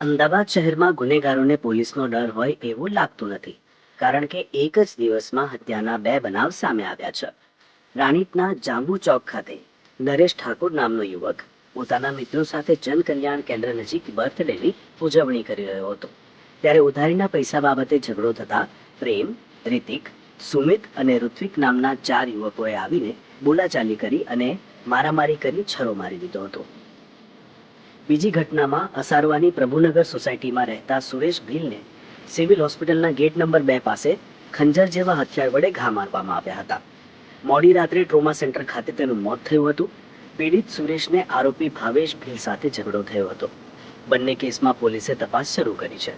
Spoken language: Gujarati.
અમદાવાદ શહેરમાં ગુનેગારોને પોલીસનો ડર હોય એવું લાગતું નથી, કારણ કે એક જ દિવસમાં હત્યાના બે બનાવ સામે આવ્યા છે. રાણીપના જાંબુ ચોક ખાતે નરેશ ઠાકુર નામનો યુવક પોતાના મિત્રો સાથે જનકલ્યાણ કેન્દ્ર નજીક બર્થડેની ઉજવણી કરી રહ્યો હતો. ત્યારે ઉધારીના પૈસા બાબતે ઝઘડો થતા પ્રેમ, રિતિક, સુમિત અને ઋત્વિક નામના 4 યુવકોએ આવીને બોલાચાલી કરી અને મારામારી કરી છરો મારી દીધો હતો. બીજી ઘટનામાં અસારવાની પ્રભુનગર સોસાયટીમાં રહેતા સુરેશ ભીલને સિવિલ હોસ્પિટલના ગેટ નંબર 2 પાસે ખંજર જેવા હથિયાર વડે ઘા મારવામાં આવ્યા હતા. મોડી રાત્રે ટ્રોમા સેન્ટર ખાતે તેનું મોત થયું હતું. પીડિત સુરેશને આરોપી ભાવેશ ભીલ સાથે ઝઘડો થયો હતો. બંને કેસમાં પોલીસે તપાસ શરૂ કરી છે.